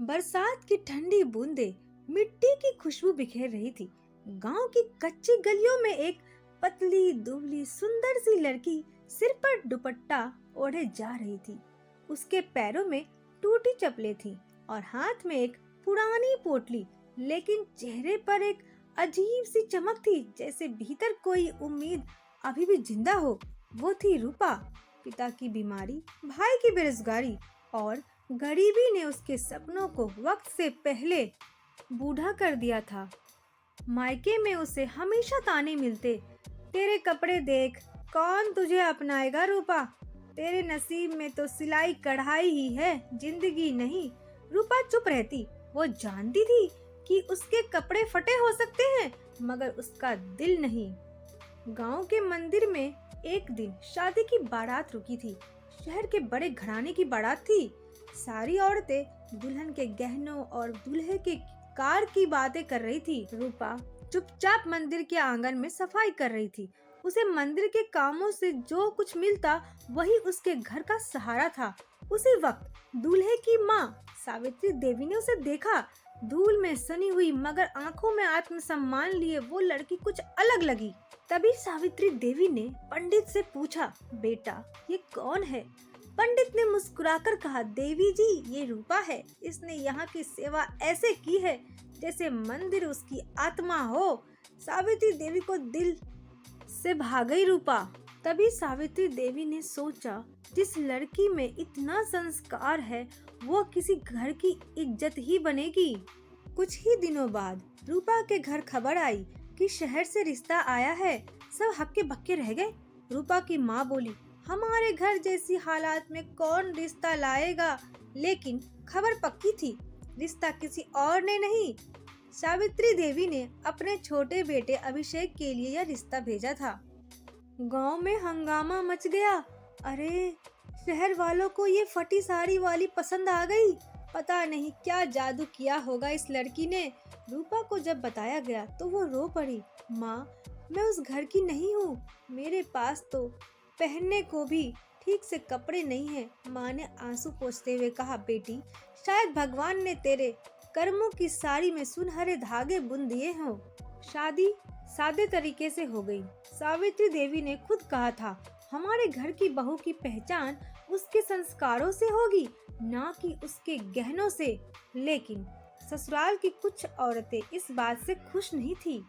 बरसात की ठंडी बूंदें मिट्टी की खुशबू बिखेर रही थी। गांव की कच्ची गलियों में एक पतली दुबली सुंदर सी लड़की सिर पर दुपट्टा ओढ़े जा रही थी। उसके पैरों में टूटी चप्पलें थीं और हाथ में एक पुरानी पोटली, लेकिन चेहरे पर एक अजीब सी चमक थी, जैसे भीतर कोई उम्मीद अभी भी जिंदा हो। वो थी रूपा। पिता की बीमारी, भाई की बेरोजगारी और गरीबी ने उसके सपनों को वक्त से पहले बूढ़ा कर दिया था। मायके में उसे हमेशा ताने मिलते, तेरे कपड़े देख, कौन तुझे अपनाएगा रूपा, तेरे नसीब में तो सिलाई कढ़ाई ही है, जिंदगी नहीं। रूपा चुप रहती। वो जानती थी कि उसके कपड़े फटे हो सकते हैं, मगर उसका दिल नहीं। गांव के मंदिर में एक दिन शादी की बारात रुकी थी। शहर के बड़े घराने की बारात थी। सारी औरतें दुल्हन के गहनों और दूल्हे के कार की बातें कर रही थी। रूपा चुपचाप मंदिर के आंगन में सफाई कर रही थी। उसे मंदिर के कामों से जो कुछ मिलता वही उसके घर का सहारा था। उसी वक्त दूल्हे की माँ सावित्री देवी ने उसे देखा। धूल में सनी हुई मगर आंखों में आत्मसम्मान लिए वो लड़की कुछ अलग लगी। तभी सावित्री देवी ने पंडित से पूछा, बेटा ये कौन है? पंडित ने मुस्कुराकर कहा, देवी जी ये रूपा है। इसने यहाँ की सेवा ऐसे की है जैसे मंदिर उसकी आत्मा हो। सावित्री देवी को दिल से भा गई रूपा। तभी सावित्री देवी ने सोचा, जिस लड़की में इतना संस्कार है वो किसी घर की इज्जत ही बनेगी। कुछ ही दिनों बाद रूपा के घर खबर आई कि शहर से रिश्ता आया है। सब हक्के बक्के रह गए। रूपा की माँ बोली, हमारे घर जैसी हालात में कौन रिश्ता लाएगा? लेकिन खबर पक्की थी, रिश्ता किसी और ने नहीं, सावित्री देवी ने अपने छोटे बेटे अभिषेक के लिए यह रिश्ता भेजा था। गांव में हंगामा मच गया। अरे शहर वालों को ये फटी साड़ी वाली पसंद आ गई। पता नहीं क्या जादू किया होगा इस लड़की ने। रूपा को जब बताया गया तो वो रो पड़ी। माँ मैं उस घर की नहीं हूँ, मेरे पास तो पहनने को भी ठीक से कपड़े नहीं हैं। माँ ने आंसू पोंछते हुए कहा, बेटी शायद भगवान ने तेरे कर्मों की साड़ी में सुनहरे धागे बुन दिए हों। शादी सादे तरीके से हो गई। सावित्री देवी ने खुद कहा था, हमारे घर की बहू की पहचान उसके संस्कारों से होगी, ना कि उसके गहनों से। लेकिन ससुराल की कुछ औरतें इस बात से खुश नहीं थी।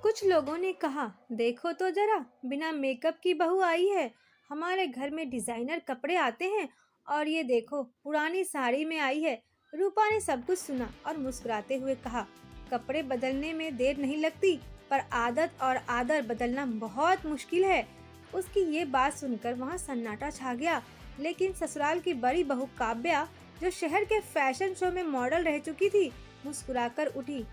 कुछ लोगों ने कहा, देखो तो जरा, बिना मेकअप की बहू आई है। हमारे घर में डिजाइनर कपड़े आते हैं और ये देखो पुरानी साड़ी में आई है। रूपा ने सब कुछ सुना और मुस्कुराते हुए कहा, कपड़े बदलने में देर नहीं लगती, पर आदत और आदर बदलना बहुत मुश्किल है। उसकी ये बात सुनकर वहाँ सन्नाटा छा गया। लेकिन ससुराल की बड़ी बहू काव्या, जो शहर के फैशन शो में मॉडल रह चुकी थी, मुस्कुराकर उठी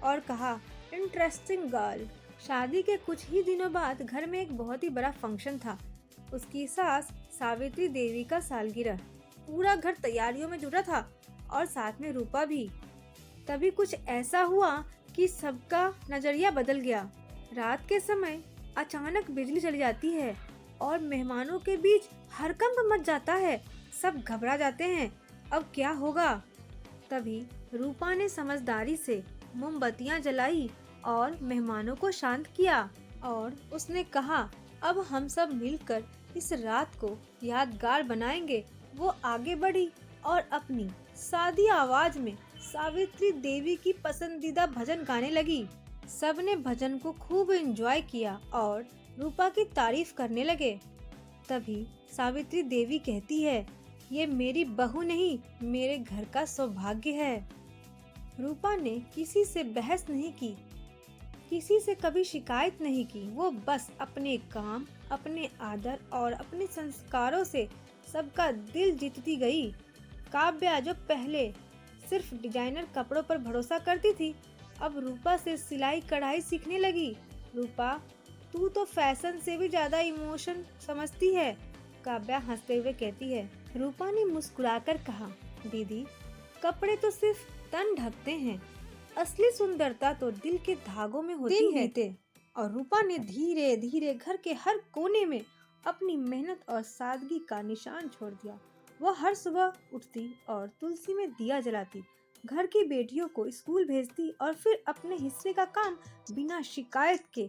और कहा, इंटरेस्टिंग गर्ल। शादी के कुछ ही दिनों बाद घर में एक बहुत ही बड़ा फंक्शन था। उसकी सास सावित्री देवी का सालगिरह। पूरा घर तैयारियों में जुटा था और साथ में रूपा भी। तभी कुछ ऐसा हुआ कि सबका नजरिया बदल गया। रात के समय अचानक बिजली चली जाती है और मेहमानों के बीच हड़कंप मच जाता है। सब घबरा जाते हैं, अब क्या होगा? तभी रूपा ने समझदारी से मोमबत्तियां जलाई और मेहमानों को शांत किया और उसने कहा, अब हम सब मिलकर इस रात को यादगार बनाएंगे। वो आगे बढ़ी और अपनी सादी आवाज में सावित्री देवी की पसंदीदा भजन गाने लगी। सबने भजन को खूब एंजॉय किया और रूपा की तारीफ करने लगे। तभी सावित्री देवी कहती है, ये मेरी बहू नहीं, मेरे घर का सौभाग्य है। रूपा ने किसी से बहस नहीं की, किसी से कभी शिकायत नहीं की। वो बस अपने काम, अपने आदर और अपने संस्कारों से सबका दिल जीतती गई। काव्या, जो पहले सिर्फ डिजाइनर कपड़ों पर भरोसा करती थी, अब रूपा से सिलाई कढ़ाई सीखने लगी। रूपा, तू तो फैशन से भी ज्यादा इमोशन समझती है, काव्या हंसते हुए कहती है। रूपा ने मुस्कुराकर कहा, दीदी कपड़े तो सिर्फ तन ढकते हैं, असली सुंदरता तो दिल के धागों में होती है। और रूपा ने धीरे धीरे घर के हर कोने में अपनी मेहनत और सादगी का निशान छोड़ दिया। वह हर सुबह उठती और तुलसी में दिया जलाती, घर की बेटियों को स्कूल भेजती और फिर अपने हिस्से का काम बिना शिकायत के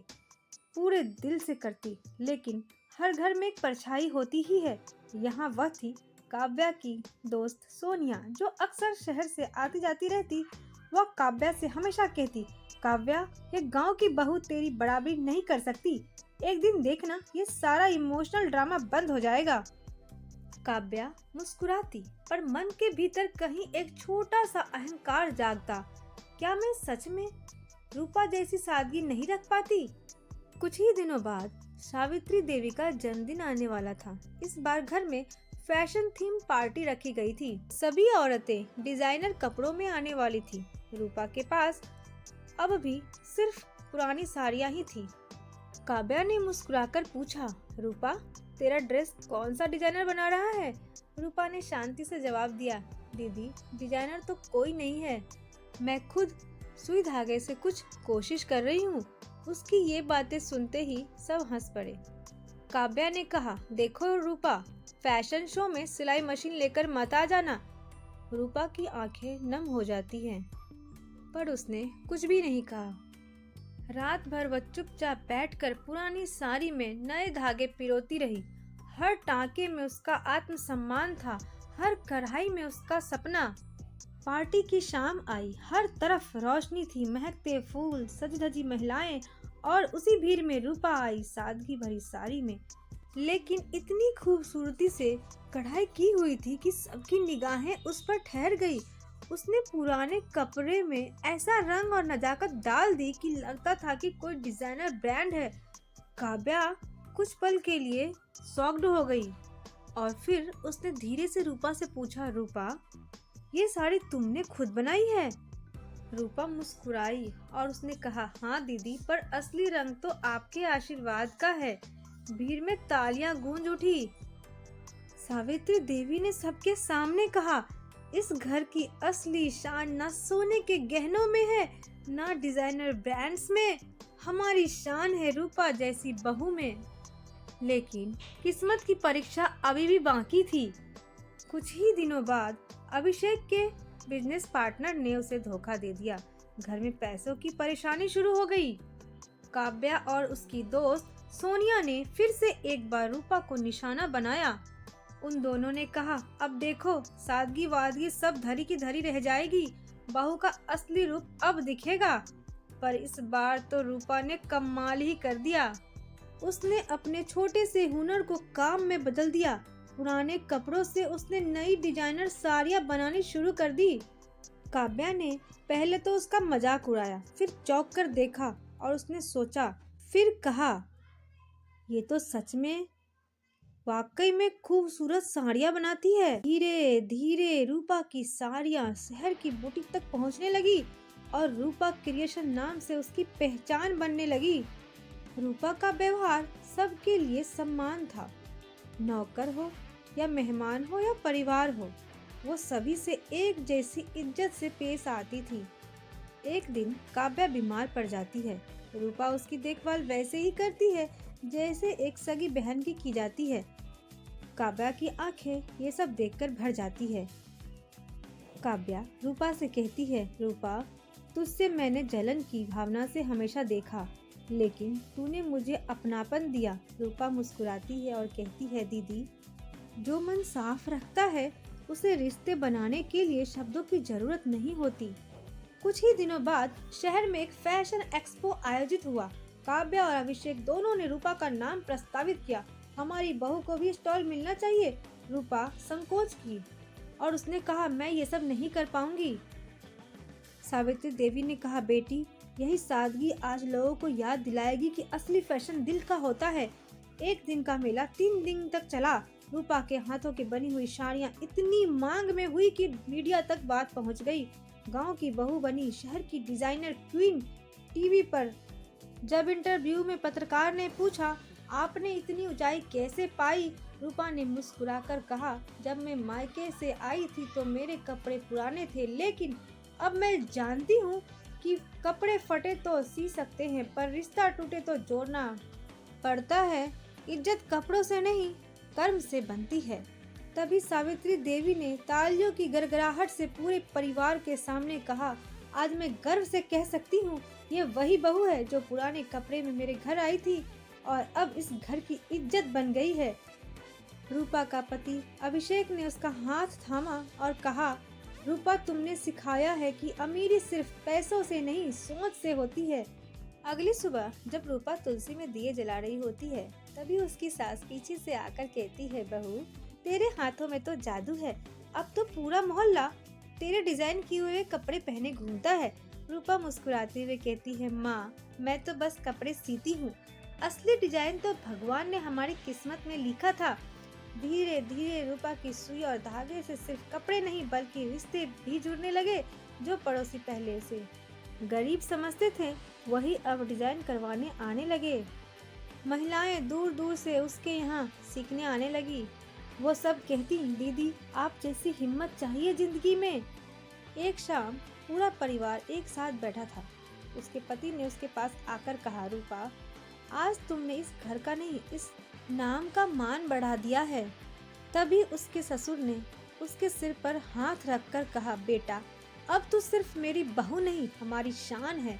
पूरे दिल से करती। लेकिन हर घर में एक परछाई होती ही है। यहाँ वह थी काव्या की दोस्त सोनिया, जो अक्सर शहर से आती जाती रहती। वह काव्या से हमेशा कहती, काव्या, ये गांव की बहू तेरी बराबरी नहीं कर सकती। एक दिन देखना, ये सारा इमोशनल ड्रामा बंद हो जाएगा। काव्या मुस्कुराती, पर मन के भीतर कहीं एक छोटा सा अहंकार जागता। क्या मैं सच में रूपा जैसी सादगी नहीं रख पाती? कुछ ही दिनों बाद सावित्री देवी का जन्मदिन आने वाला था। इस बार घर में फैशन थीम पार्टी रखी गई थी। सभी औरतें डिजाइनर कपड़ों में आने वाली थी। रूपा के पास अब भी सिर्फ पुरानी साड़ियाँ ही थी। काव्या ने मुस्कुराकर पूछा, रूपा, तेरा ड्रेस कौन सा डिजाइनर बना रहा है? रूपा ने शांति से जवाब दिया, दीदी, डिजाइनर तो कोई नहीं है, मैं खुद सुई धागे से कुछ कोशिश कर रही हूँ। उसकी ये बातें सुनते ही सब हंस पड़े। काव्या ने कहा, देखो रूपा, फैशन शो में सिलाई मशीन लेकर मत आ जाना। रूपा की आंखें नम हो जाती हैं, पर उसने कुछ भी नहीं कहा। रात भर वह चुपचाप बैठकर पुरानी साड़ी में नए धागे पिरोती रही। हर टांके में उसका आत्मसम्मान था, हर कढ़ाई में उसका सपना। पार्टी की शाम आई, हर तरफ रोशनी थी, महकते फूल, सजी धजी महिलाएं, और उसी भीड़ में रूपा आई सादगी भरी साड़ी में, लेकिन इतनी खूबसूरती से कढ़ाई की हुई थी कि सबकी निगाहें उस पर ठहर गई। उसने पुराने कपड़े में ऐसा रंग और नजाकत डाल दी कि लगता था कि कोई डिजाइनर ब्रांड है। काव्या कुछ पल के लिए शॉक्ड हो गई और फिर उसने धीरे से रूपा से पूछा, रूपा, ये साड़ी तुमने खुद बनाई है? रूपा मुस्कुराई और उसने कहा, हाँ दीदी, पर असली रंग तो आपके आशीर्वाद का है। भीड़ में तालियां गूंज उठी। सावित्री देवी ने सबके सामने कहा, इस घर की असली शान ना सोने के गहनों में है, ना डिजाइनर ब्रांड्स में, हमारी शान है रूपा जैसी बहू में। लेकिन किस्मत की परीक्षा अभी भी बाकी थी। कुछ ही दिनों बाद अभिषेक के बिजनेस पार्टनर ने उसे धोखा दे दिया। घर में पैसों की परेशानी शुरू हो गई। काव्या और उसकी दोस्त सोनिया ने फिर से एक बार रूपा को निशाना बनाया। उन दोनों ने कहा, अब देखो, सादगी वादगी सब धरी की धरी रह जाएगी, बहू का असली रूप अब दिखेगा। पर इस बार तो रूपा ने कमाल ही कर दिया। उसने अपने छोटे से हुनर को काम में बदल दिया। पुराने कपड़ों से उसने नई डिजाइनर साड़ियाँ बनानी शुरू कर दी। काव्या ने पहले तो उसका मजाक उड़ाया, फिर चौंक कर देखा और उसने सोचा, फिर कहा, ये तो सच में वाकई में खूबसूरत साड़ियाँ बनाती है। धीरे धीरे रूपा की साड़ियाँ शहर की बुटीक तक पहुँचने लगी और रूपा क्रिएशन नाम से उसकी पहचान बनने लगी। रूपा का व्यवहार सबके लिए सम्मान था। नौकर हो या मेहमान हो या परिवार हो, वो सभी से एक जैसी इज्जत से पेश आती थी। एक दिन काव्या बीमार पड़ जाती है। रूपा उसकी देखभाल वैसे ही करती है जैसे एक सगी बहन की जाती है। काव्या की आंखें ये सब देखकर भर जाती है। काव्या रूपा से कहती है, रूपा, तुझसे मैंने जलन की भावना से हमेशा देखा, लेकिन तूने मुझे अपनापन दिया। रूपा मुस्कुराती है और कहती है, दीदी, जो मन साफ रखता है उसे रिश्ते बनाने के लिए शब्दों की जरूरत नहीं होती। कुछ ही दिनों बाद शहर में एक फैशन एक्सपो आयोजित हुआ। काव्या और अभिषेक दोनों ने रूपा का नाम प्रस्तावित किया। हमारी बहू को भी स्टॉल मिलना चाहिए। रूपा संकोच की और उसने कहा, मैं ये सब नहीं कर पाऊंगी। सावित्री देवी ने कहा, बेटी, यही सादगी आज लोगों को याद दिलाएगी कि असली फैशन दिल का होता है। एक दिन का मेला 3 दिन तक चला। रूपा के हाथों की बनी हुई साड़ियाँ इतनी मांग में हुई कि मीडिया तक बात पहुंच गई। गांव की बहू बनी शहर की डिजाइनर क्वीन। टीवी पर जब इंटरव्यू में पत्रकार ने पूछा, आपने इतनी ऊंचाई कैसे पाई? रूपा ने मुस्कुराकर कहा, जब मैं मायके से आई थी तो मेरे कपड़े पुराने थे, लेकिन अब मैं जानती हूँ कि कपड़े फटे तो सी सकते हैं, पर रिश्ता टूटे तो जोड़ना पड़ता है। इज्जत कपड़ों से नहीं, कर्म से बनती है। तभी सावित्री देवी ने तालियों की गड़गड़ाहट से पूरे परिवार के सामने कहा, आज मैं गर्व से कह सकती हूँ, ये वही बहू है जो पुराने कपड़े में मेरे घर आई थी और अब इस घर की इज्जत बन गई है। रूपा का पति अभिषेक ने उसका हाथ थामा और कहा, रूपा, तुमने सिखाया है कि अमीरी सिर्फ पैसों से नहीं, सोच से होती है। अगली सुबह जब रूपा तुलसी में दिए जला रही होती है, तभी उसकी सास पीछे से आकर कहती है, बहू, तेरे हाथों में तो जादू है, अब तो पूरा मोहल्ला तेरे डिजाइन किए हुए कपड़े पहने घूमता है। रूपा मुस्कुराते हुए कहती है, माँ, मैं तो बस कपड़े सीती हूँ, असली डिजाइन तो भगवान ने हमारी किस्मत में लिखा था। धीरे धीरे रूपा की सुई और धागे से सिर्फ कपड़े नहीं बल्कि रिश्ते भी जुड़ने लगे। जो पड़ोसी पहले से गरीब समझते थे, वही अब डिजाइन करवाने आने लगे। महिलाएं दूर दूर से उसके यहाँ सीखने आने लगी। वो सब कहती, दीदी, आप जैसी हिम्मत चाहिए जिंदगी में। एक शाम पूरा परिवार एक साथ बैठा था। उसके पति ने उसके पास आकर कहा, रूपा, आज तुमने इस घर का नहीं, इस नाम का मान बढ़ा दिया है। तभी उसके ससुर ने उसके सिर पर हाथ रखकर कहा, बेटा, अब तू सिर्फ मेरी बहू नहीं, हमारी शान है।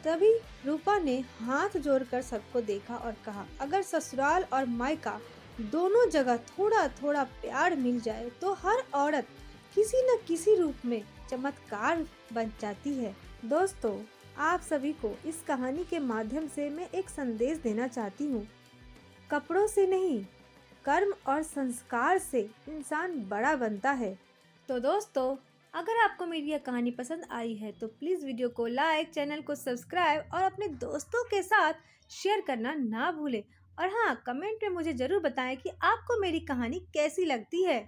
तभी रूपा ने हाथ जोड़कर सबको देखा और कहा, अगर ससुराल और मायका दोनों जगह थोड़ा थोड़ा प्यार मिल जाए तो हर औरत किसी न किसी रूप में चमत्कार बन जाती है। दोस्तों, आप सभी को इस कहानी के माध्यम से मैं एक संदेश देना चाहती हूँ। कपड़ों से नहीं, कर्म और संस्कार से इंसान बड़ा बनता है। तो दोस्तों, अगर आपको मेरी यह कहानी पसंद आई है तो प्लीज़ वीडियो को लाइक, चैनल को सब्सक्राइब और अपने दोस्तों के साथ शेयर करना ना भूलें। और हाँ, कमेंट में मुझे ज़रूर बताएं कि आपको मेरी कहानी कैसी लगती है।